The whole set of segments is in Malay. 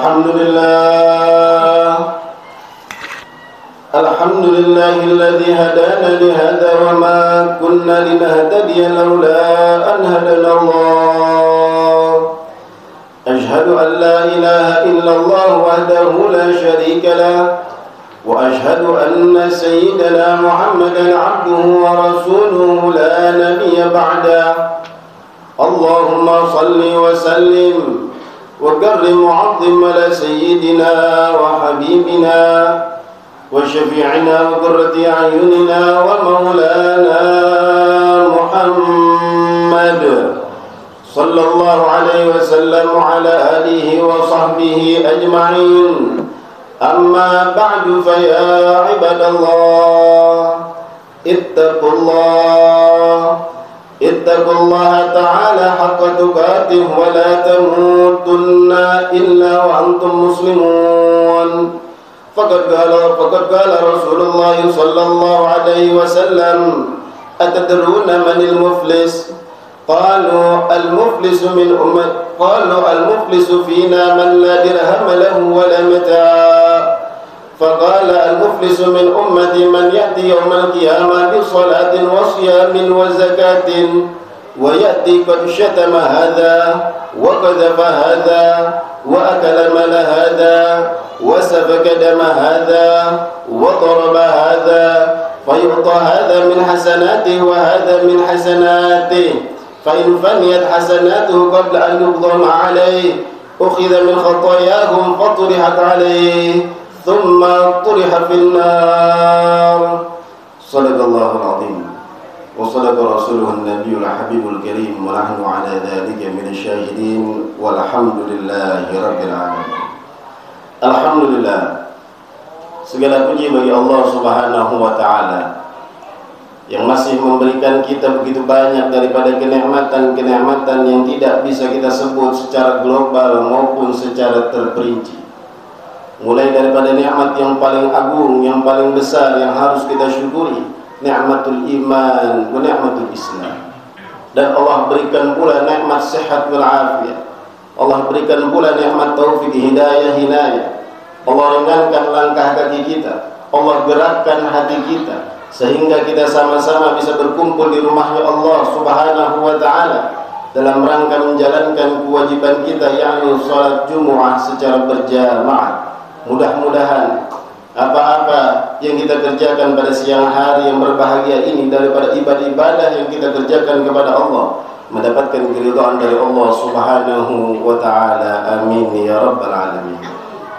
الحمد لله الذي هدانا لهذا وما كنا لنهتدي لولا أن هدانا الله. أشهد أن لا إله إلا الله وحده لا شريك له، وأشهد أن سيدنا محمدا عبده ورسوله لا نبي بعده. اللهم صل وسلم وكرم وعظم على سيدنا وحبيبنا وشفيعنا وقرة أعيننا ومولانا محمد صلى الله عليه وسلم وعلى آله وصحبه أجمعين. أما بعد فيا عباد الله اتقوا الله تعالى حق تقاته ولا تموتن إلا وأنتم مسلمون. فقد قال رسول الله صلى الله عليه وسلم: أتدرون من المفلس؟ قالوا المفلس فينا من لا درهم له ولا متاع. فقال: المفلس من أمتي من يأتي يوم القيامة بصلاة وصيام وزكاة ويأتي قد شتم هذا وقذف هذا وأكل مال هذا وسفك دم هذا وضرب هذا، فيعطى هذا من حسناته وهذا من حسناته، فإن فنيت حسناته قبل أن يقضم عليه أخذ من خطاياهم فطرحت عليه ثم طرح في النار. صدق الله العظيم وصدق رسوله النبي الحبيب الكريم ونحن على ذلك من الشاهدين والحمد لله رب العالمين. Alhamdulillah, segala puji bagi Allah Subhanahu wa Ta'ala yang masih memberikan kita begitu banyak daripada kenikmatan-kenikmatan yang tidak bisa kita sebut secara global maupun secara terperinci. Mulai daripada nikmat yang paling agung, yang paling besar yang harus kita syukuri, nikmatul iman wa nikmatul Islam. Dan Allah berikan pula nikmat sehat wal afiat. Allah berikan pula nikmat taufik hidayah. Allah ringankan langkah kaki kita, Allah gerakkan hati kita sehingga kita sama-sama bisa berkumpul di rumahnya Allah Subhanahu wa Ta'ala dalam rangka menjalankan kewajiban kita, yakni salat Jumu'ah secara berjamaah. Mudah-mudahan apa-apa yang kita kerjakan pada siang hari yang berbahagia ini daripada ibadah-ibadah yang kita kerjakan kepada Allah mendapatkan keridhaan dari Allah Subhanahu wa Ta'ala. Amin ya rabbal alamin.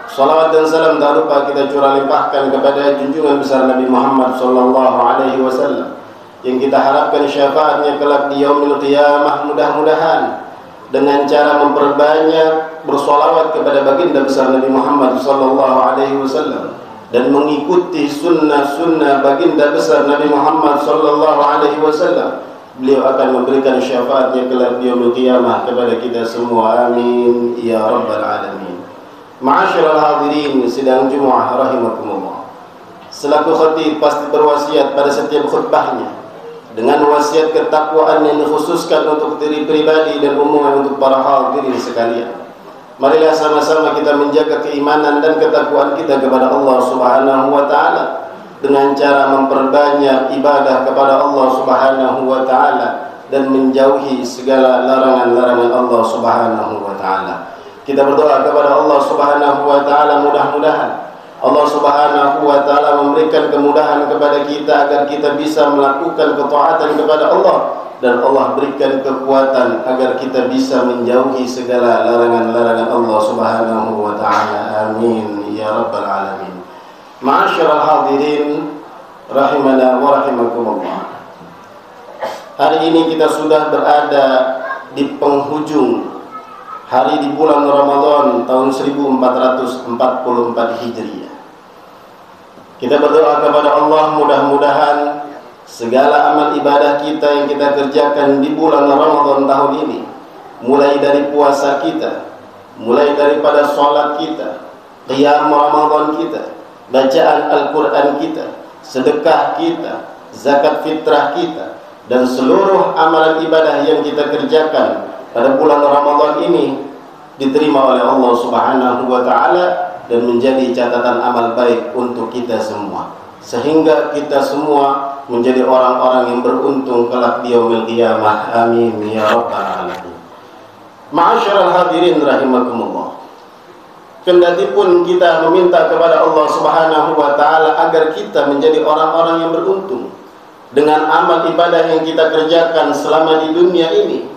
Salawat dan salam tak lupa kita curah limpahkan kepada junjungan besar Nabi Muhammad sallallahu alaihi wasallam yang kita harapkan syafaatnya kelak di yaumil qiyamah. Mudah-mudahan dengan cara memperbanyak bersolawat kepada baginda besar Nabi Muhammad sallallahu alaihi wasallam dan mengikuti sunnah-sunnah baginda besar Nabi Muhammad sallallahu alaihi wasallam, beliau akan memberikan syafaatnya kelak di yaumil qiyamah kepada kita semua. Amin ya rabbal alamin. Ma'asyiral hadirin sidang Jumu'ah rahimakumullah. Selaku khatib pasti berwasiat pada setiap khutbahnya dengan wasiat ketakwaan yang dikhususkan untuk diri pribadi dan umum untuk para hadirin sekalian. Marilah sama-sama kita menjaga keimanan dan ketakwaan kita kepada Allah Subhanahu wa Ta'ala dengan cara memperbanyak ibadah kepada Allah Subhanahu wa Ta'ala dan menjauhi segala larangan-larangan Allah Subhanahu wa Ta'ala. Kita berdoa kepada Allah Subhanahu wa Ta'ala, mudah-mudahan Allah Subhanahu wa Ta'ala memberikan kemudahan kepada kita agar kita bisa melakukan ketaatan kepada Allah, dan Allah berikan kekuatan agar kita bisa menjauhi segala larangan-larangan Allah Subhanahu wa Ta'ala. Amin ya rabbal alamin. Ma'asyiral hadirin rahimana wa rahimakumullah. Hari ini kita sudah berada di penghujung hari di bulan Ramadan tahun 1444 Hijriah. Kita berdoa kepada Allah mudah-mudahan segala amal ibadah kita yang kita kerjakan di bulan Ramadan tahun ini, mulai dari puasa kita, mulai daripada sholat kita, qiyam Ramadan kita, bacaan Al-Quran kita, sedekah kita, zakat fitrah kita, dan seluruh amalan ibadah yang kita kerjakan pada bulan Ramadan ini, diterima oleh Allah Subhanahu wa taala dan menjadi catatan amal baik untuk kita semua, sehingga kita semua menjadi orang-orang yang beruntung kelak di yaumil qiyamah. Amin ya rabbal alamin. Ma'asyiral hadirin rahimakumullah. Kendati pun kita meminta kepada Allah Subhanahu wa taala agar kita menjadi orang-orang yang beruntung dengan amal ibadah yang kita kerjakan selama di dunia ini,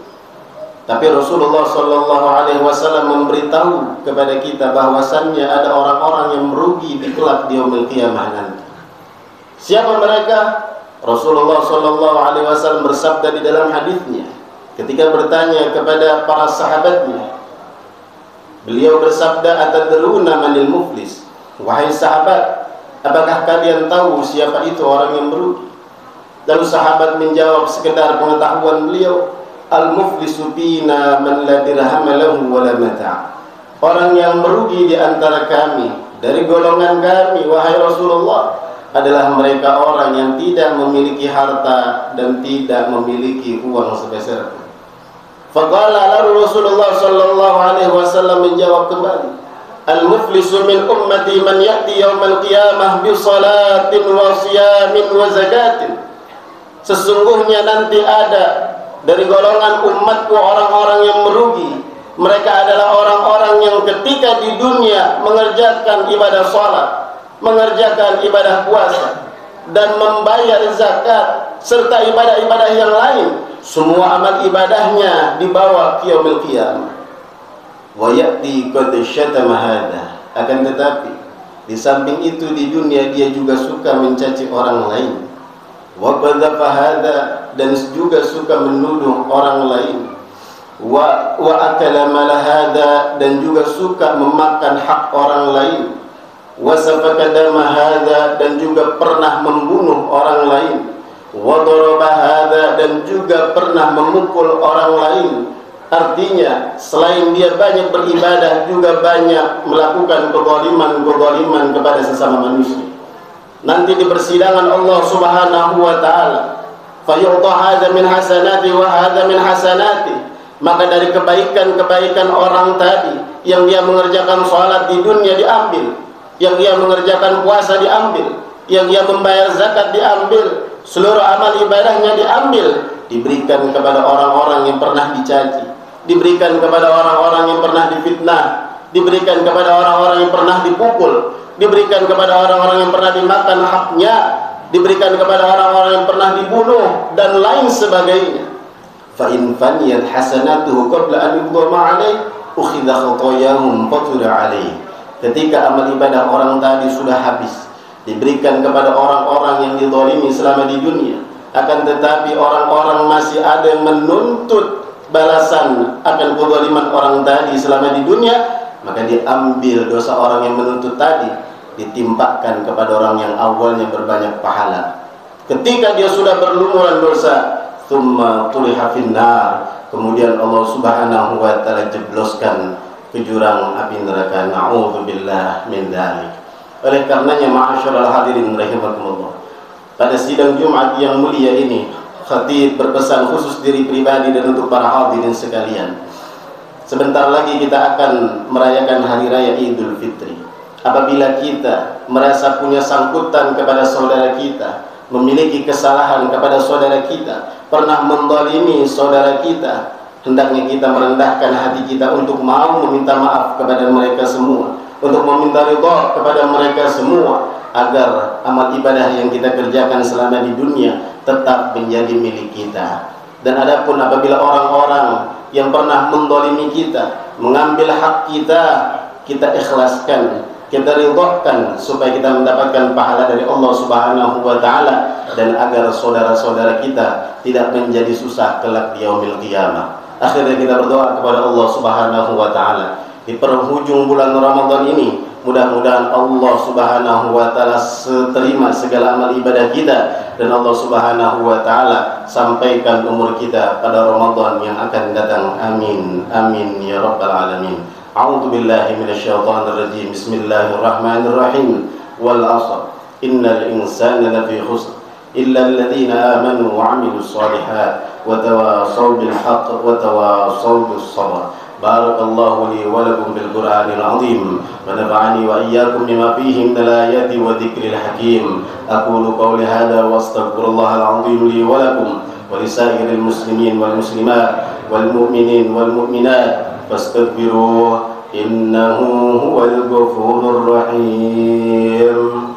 tapi Rasulullah sallallahu alaihi wasallam memberitahu kepada kita bahwasannya ada orang-orang yang merugi di kelak di yaumil qiyamah nanti. Siapa mereka? Rasulullah sallallahu alaihi wasallam bersabda di dalam hadisnya ketika bertanya kepada para sahabatnya, beliau bersabda, "Atadruna manil muflis?" Wahai sahabat, apakah kalian tahu siapa itu orang yang merugi? Lalu sahabat menjawab sekedar pengetahuan beliau, "Al-muflisu fina man la dirham lahu wa la mata'." Orang yang merugi di antara kami, dari golongan kami wahai Rasulullah, adalah mereka orang yang tidak memiliki harta dan tidak memiliki uang sepeser pun. Faqala, lalu Rasulullah sallallahu alaihi wasallam menjawab kembali, "Al-muflisu min ummati man ya'ti yaumal qiyamah bi salatin wa siyamin wa zakatin." Sesungguhnya nanti ada dari golongan umatku orang-orang yang merugi. Mereka adalah orang-orang yang ketika di dunia mengerjakan ibadah salat, mengerjakan ibadah puasa, dan membayar zakat serta ibadah-ibadah yang lain, semua amal ibadahnya dibawa ke yaumil qiyamah. Wa ya'ti qad syatama hadha. Akan tetapi di samping itu di dunia dia juga suka mencaci orang lain. Wa qadhafa hadha, dan juga suka menuduh orang lain. Wa akala mal hadha, dan juga suka memakan hak orang lain. Wa safaka dama hadha, dan juga pernah membunuh orang lain. Wa daraba hadha, dan juga pernah memukul orang lain. Artinya selain dia banyak beribadah, juga banyak melakukan kezaliman kepada sesama manusia. Nanti di persidangan Allah Subhanahu wa taala, fayu'ta hadza min hasanati wa hadza min hasanati, maka dari kebaikan-kebaikan orang tadi yang dia mengerjakan salat di dunia diambil, yang dia mengerjakan puasa diambil, yang dia membayar zakat diambil, seluruh amal ibadahnya diambil, diberikan kepada orang-orang yang pernah dicaci, diberikan kepada orang-orang yang pernah difitnah, diberikan kepada orang-orang yang pernah dipukul, diberikan kepada orang-orang yang pernah dimakan haknya, diberikan kepada orang-orang yang pernah dibunuh, dan lain sebagainya. Fa in faniyat hasanatuhu qabla an yudhama alaih ukhidha khatayahum fatura alaih. Ketika amal ibadah orang tadi sudah habis, diberikan kepada orang-orang yang dizalimi selama di dunia, akan tetapi orang-orang masih ada yang menuntut balasan akan kezaliman orang tadi selama di dunia, maka diambil dosa orang yang menuntut tadi, ditimpakan kepada orang yang awalnya berbanyak pahala. Ketika dia sudah berlumuran dosa, tsumma tuliha finnar, kemudian Allah Subhanahu wa taala jebloskan ke jurang api neraka. Na'udzubillah min dzalik. Oleh karenanya ma'asyiral hadirin rahimakumullah, pada sidang Jumat yang mulia ini, khatib berpesan khusus diri pribadi dan untuk para hadirin sekalian. Sebentar lagi kita akan merayakan hari raya Idul Fitri. Apabila kita merasa punya sangkutan kepada saudara kita, memiliki kesalahan kepada saudara kita, pernah menzalimi saudara kita, hendaknya kita merendahkan hati kita untuk mau meminta maaf kepada mereka semua, untuk meminta ridha kepada mereka semua, agar amal ibadah yang kita kerjakan selama di dunia tetap menjadi milik kita. Dan adapun apabila orang-orang yang pernah menzalimi kita, mengambil hak kita, kita ikhlaskan, kita ridhakan supaya kita mendapatkan pahala dari Allah Subhanahu wa taala, dan agar saudara-saudara kita tidak menjadi susah kelak di yaumil qiyamah. Akhirnya kita berdoa kepada Allah Subhanahu wa taala di penghujung bulan Ramadan ini, mudah-mudahan Allah Subhanahu wa taala terima segala amal ibadah kita, dan Allah Subhanahu wa taala sampaikan umur kita pada Ramadan yang akan datang. Amin amin ya rabbal alamin. A'udzu billahi minasyaitonir rajim. Bismillahirrahmanirrahim. Wal 'ashr innal insana lafi khusr illa alladziina aamanu wa 'amilus shalihaat wa tawassaw bil haqq wa tawassaw bis sabr. Barakallahu li wa lakum bil Qur'anil azim wa nafa'ani wa iyyakum bima fihi min al-ayati wa dhikril hakim. Aqulu qawli hadha wa astaghfirullahal azim li wa lakum wa lisairil muslimin wal muslimat wal mu'minin wal mu'minat fastaghfiruhu innahu huwal ghafurur rahim.